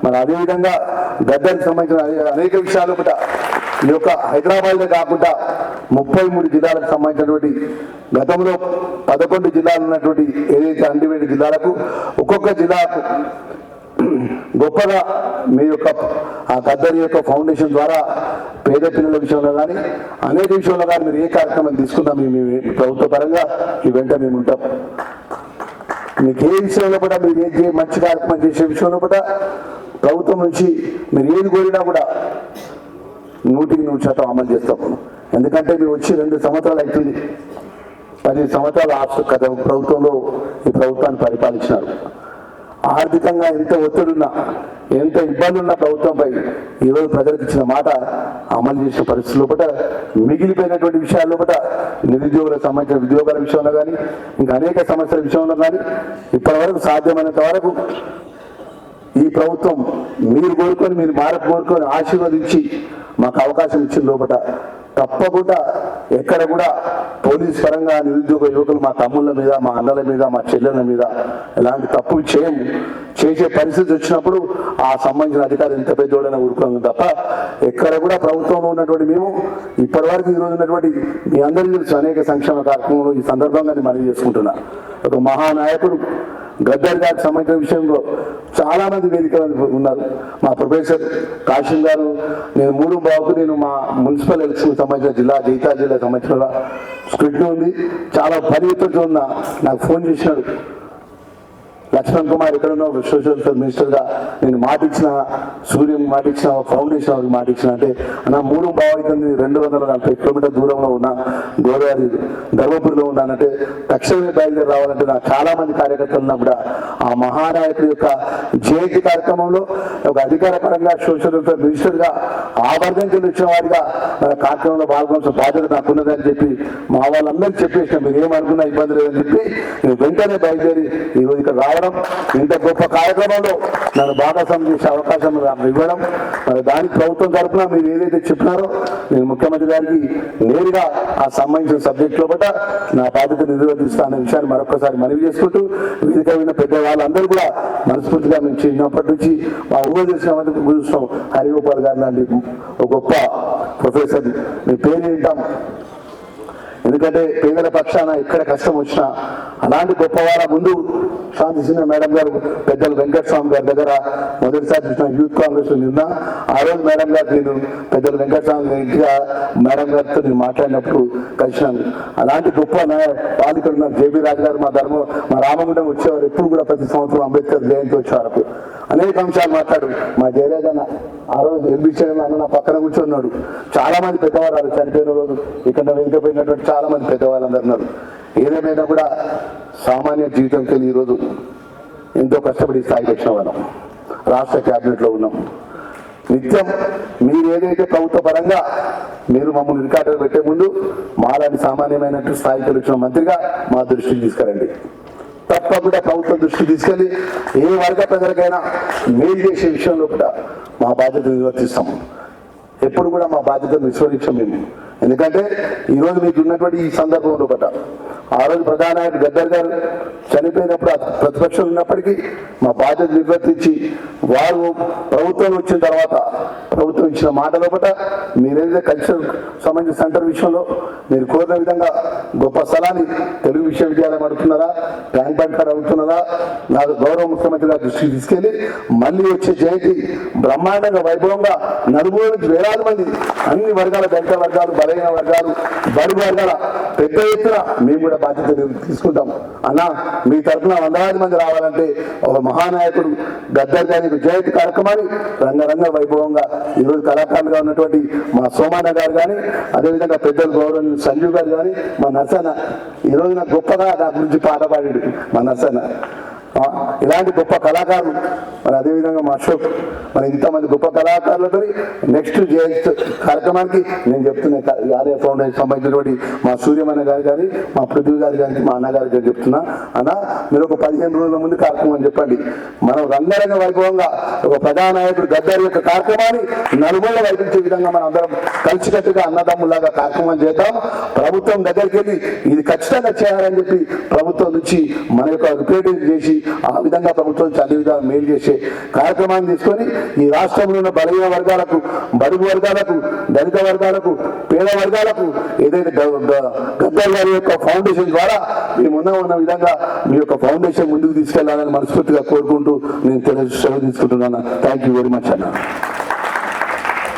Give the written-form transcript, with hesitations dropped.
మరి అదేవిధంగా గద్దరికి సంబంధించిన అనేక విషయాలు కూడా ఈ యొక్క హైదరాబాద్లో కాకుండా 33 జిల్లాలకు సంబంధించినటువంటి గతంలో 11 జిల్లాలు ఉన్నటువంటి ఏదైతే అండివేడి జిల్లాలకు ఒక్కొక్క జిల్లాకు గొప్పగా మీ యొక్క ఆ గద్దరి యొక్క ఫౌండేషన్ ద్వారా పేద పిల్లల విషయంలో కానీ అనేక విషయంలో కానీ మీరు ఏ కార్యక్రమం తీసుకున్నా మీ ప్రభుత్వ పరంగా ఈ వెంట మేము ఉంటాం. మీకు ఏ విషయంలో కూడా మీరు ఏ మంచి కార్యక్రమం చేసే విషయంలో కూడా ప్రభుత్వం నుంచి మీరు ఏది కోరినా కూడా 100% అమలు చేస్తాం. ఎందుకంటే మీరు వచ్చి 2 సంవత్సరాలు అవుతుంది. 10 సంవత్సరాలు గత ప్రభుత్వంలో ఈ ప్రభుత్వాన్ని పరిపాలించినారు. ఆర్థికంగా ఎంత ఒత్తిడున్నా ఎంత ఇబ్బంది ఉన్న ప్రభుత్వంపై ఈరోజు ప్రజలకు ఇచ్చిన మాట అమలు చేసిన పరిస్థితుల్లో కూడా మిగిలిపోయినటువంటి విషయాల్లో కూడా నిరుద్యోగులకు సంబంధించిన ఉద్యోగాల విషయంలో కానీ ఇంకా అనేక సమస్యల విషయంలో కానీ ఇప్పటి వరకు సాధ్యమైనంత వరకు ఈ ప్రభుత్వం మీరు కోరుకొని మీరు మార్పు కోరుకొని ఆశీర్వదించి మాకు అవకాశం ఇచ్చిన లోపల తప్పకుండా ఎక్కడ కూడా పోలీస్ పరంగా నిరుద్యోగ యువకులు మా తమ్ముళ్ళ మీద మా అన్నల మీద మా చెల్లెల మీద ఎలాంటి తప్పు చేసే పరిస్థితి వచ్చినప్పుడు ఆ సంబంధించిన అధికారులు ఎంత పెద్దోడైనా ఊరుకోండి తప్ప ఎక్కడ కూడా ప్రభుత్వంలో ఉన్నటువంటి మేము ఇప్పటి వరకు ఈరోజు ఉన్నటువంటి మీ అందరికీ తెలుసు అనేక సంక్షేమ కార్యక్రమంలో ఈ సందర్భంగా మనవి చేసుకుంటున్నా. ఒక మహానాయకుడు గద్దర్ గారికి సంబంధించిన విషయంలో చాలా మంది వేదికలు ఉన్నారు. మా ప్రొఫెసర్ కాశీం గారు నేను 3 నేను మా మున్సిపల్ ఎలక్షన్ సంబంధించిన జైతా జిల్లా సంబంధించిన స్క్రిప్ట్ ఉంది. చాలా పరిమితులతో ఉన్న నాకు ఫోన్ చేసినాడు. లక్ష్మణ్ కుమార్ ఎక్కడున్నా సోషల్ వెల్ఫేర్ మినిస్టర్గా నేను మాట ఇచ్చిన సూర్యం మాట ఇచ్చిన ఫౌండేషన్ వాళ్ళకి మాట ఇచ్చిన అంటే నా 3 అవుతుంది 240 కిలోమీటర్ దూరంలో ఉన్న గోదావరి ధర్మపురిలో ఉన్నానంటే తక్షణమే బయలుదేరి రావాలంటే నాకు చాలా మంది కార్యకర్తలు ఉన్నా కూడా ఆ మహానాయకుడి యొక్క జయంతి కార్యక్రమంలో ఒక అధికార పరంగా సోషల్ వెల్ఫేర్ మినిస్టర్గా ఆ వర్గం కింద వచ్చిన వాడిగా మన కార్యక్రమంలో పాల్గొనాల్సిన బాధ్యత నాకున్నదని చెప్పి మా వాళ్ళందరికీ చెప్పేసిన మీరు ఏమనుకున్నా ఇబ్బంది లేదని చెప్పి నేను వెంటనే బయలుదేరి ఈరోజు ఇక్కడ రావడం ఇంత గొప్ప కార్యక్రమంలో నన్ను భాగస్వామ్యం చేసే అవకాశం ఇవ్వడం మరి దానికి ప్రభుత్వం తరఫున మీరు ఏదైతే చెప్పినారో నేను ముఖ్యమంత్రి గారికి నేరుగా ఆ సంబంధించిన సబ్జెక్ట్ లోపల నా బాధ్యత నిర్వర్తిస్తాననే విషయాన్ని మరొకసారి మనవి చేసుకుంటూ వేదిక విన్న పెద్ద వాళ్ళందరూ కూడా మనస్ఫూర్తిగా మేము చిన్నప్పటి నుంచి మా ఊరు చేసిన చూస్తాం హరిగోపాల్ గారు లాంటి ఒక గొప్ప ప్రొఫెసర్ మీ పేరు వింటాం. ఎందుకంటే పేదల పక్షాన ఎక్కడ కష్టం వచ్చినా అలాంటి గొప్ప వాళ్ళ ముందు శాంతి సింహ మేడం గారు పెద్దలు వెంకటస్వామి గారి దగ్గర మొదటిసారి చూసిన యూత్ కాంగ్రెస్ నిన్న ఆ రోజు మేడం గారు నేను పెద్దలు వెంకటస్వామి మేడం గారితో నేను మాట్లాడినప్పుడు కలిసినాను. అలాంటి గొప్ప పాలికలు నాకు జేబీ రాజు గారు మా రామగుండం వచ్చేవారు. ఎప్పుడు కూడా ప్రతి సంవత్సరం అంబేద్కర్ జయంతి వచ్చేవారు అనేక అంశాలు మాట్లాడు. మా జయరాజ్ అన్న ఆ రోజు ఎల్బిచైన అన్న నా పక్కన కూర్చున్నాడు. చాలా మంది పెద్దవారు చనిపోయిన రోజు ఇక్కడ వెనుకపోయినటువంటి చాలా మంది పెద్దవాళ్ళందరూ ఉన్నారు. ఏదేమైనా కూడా సామాన్య జీవితంకి వెళ్ళి ఈరోజు ఎంతో కష్టపడి స్థాయికి వచ్చిన వాళ్ళం రాష్ట్ర క్యాబినెట్లో ఉన్నాం. నిత్యం మీరు ఏదైతే ప్రభుత్వ పరంగా మీరు మమ్మల్ని రికార్డులు పెట్టే ముందు మాలాంటి సామాన్యమైనటువంటి స్థాయికి వచ్చిన మంత్రిగా మా దృష్టికి తీసుకురండి. తప్పకుండా ప్రభుత్వం దృష్టికి తీసుకెళ్ళి ఏ వర్గ ప్రజలకైనా మేలు చేసే విషయంలో కూడా మా బాధ్యత నిర్వర్తిస్తాం. ఎప్పుడు కూడా మా బాధ్యతను విస్మరించాం మేము. ఎందుకంటే ఈరోజు మీకు ఉన్నటువంటి ఈ సందర్భంలో ఒకట ఆ రోజు ప్రధానాయకుడు గద్దర్ గారు చనిపోయినప్పుడు ప్రతిపక్షం ఉన్నప్పటికీ మా బాధ్యత నిర్వర్తించి వారు ప్రభుత్వం వచ్చిన తర్వాత ప్రభుత్వం ఇచ్చిన మాటలో ఒకట మీరేదైతే కల్చర్ సంబంధించిన సెంటర్ విషయంలో మీరు కోరిన విధంగా గొప్ప స్థలాన్ని తెలుగు విశ్వవిద్యాలయం అడుగుతున్నారా, ట్యాంక్ బండ్ కాడ అడుగుతున్నారా, నాకు గౌరవ ముఖ్యమంత్రి గారి దృష్టికి తీసుకెళ్లి మళ్ళీ వచ్చే జయంతి బ్రహ్మాండంగా వైభవంగా నలుగురు నుంచి వేలాది మంది అన్ని వర్గాల దళిత వర్గాలు బలైన వర్గాలు బడుగు వర్గాల పెద్ద ఎత్తున మేము కూడా బాధ్యత తీసుకుంటాం. అన్న మీ తరఫున 100,000 మంది రావాలంటే ఒక మహానాయకుడు గద్దర్ గారి జయంతి కార్యక్రమాన్ని రంగరంగ వైభవంగా ఈరోజు కళాకారులుగా ఉన్నటువంటి మా సోమాన గారు కానీ అదేవిధంగా పెద్దలు గౌరవ సంజీవ్ గారు కానీ మా నర్సన్న ఈరోజు నాకు గొప్పగా నా గురించి పాట పాడాడు మా నర్సన్న. ఇలాంటి గొప్ప కళాకారులు మరి అదేవిధంగా మా అశోక్ మరి ఇంతమంది గొప్ప కళాకారులతో నెక్స్ట్ జయంతి కార్యక్రమానికి నేను చెప్తున్నా ఆర్య ఫౌండేషన్ సంబంధించినటువంటి మా సూర్యమన్న గారు కానీ మా పృథ్వీ గారు కానీ మా అన్నగారి గారు చెప్తున్నా. అన్న మీరు ఒక 15 రోజుల ముందు కార్యక్రమం చెప్పండి. మనం రంగరంగ వైభవంగా ఒక ప్రధానాయకుడు గద్దర్ యొక్క కార్యక్రమాన్ని నలుమూల వైపించే విధంగా మనం అందరం కలిసికట్టుగా అన్నదమ్ములాగా కార్యక్రమం చేద్దాం. ప్రభుత్వం దగ్గరికి వెళ్ళి ఇది ఖచ్చితంగా చేయాలని చెప్పి ప్రభుత్వం నుంచి మన యొక్క రిప్రజెంటేటివ్ చేసి ఆ విధంగా ప్రభుత్వం అన్ని విధాలు మేలు చేసే కార్యక్రమాన్ని తీసుకొని ఈ రాష్ట్రంలో ఉన్న బలహీన వర్గాలకు, బడుగు వర్గాలకు, దళిత వర్గాలకు, పేద వర్గాలకు ఏదైతే గద్దర్ గారి యొక్క ఫౌండేషన్ ద్వారా మేము ఉన్న విధంగా మీ యొక్క ఫౌండేషన్ ముందుకు తీసుకెళ్లాలని మనస్ఫూర్తిగా కోరుకుంటూ నేను సెలవు తీసుకుంటున్నాను. థ్యాంక్ యూ వెరీ మచ్ అన్న.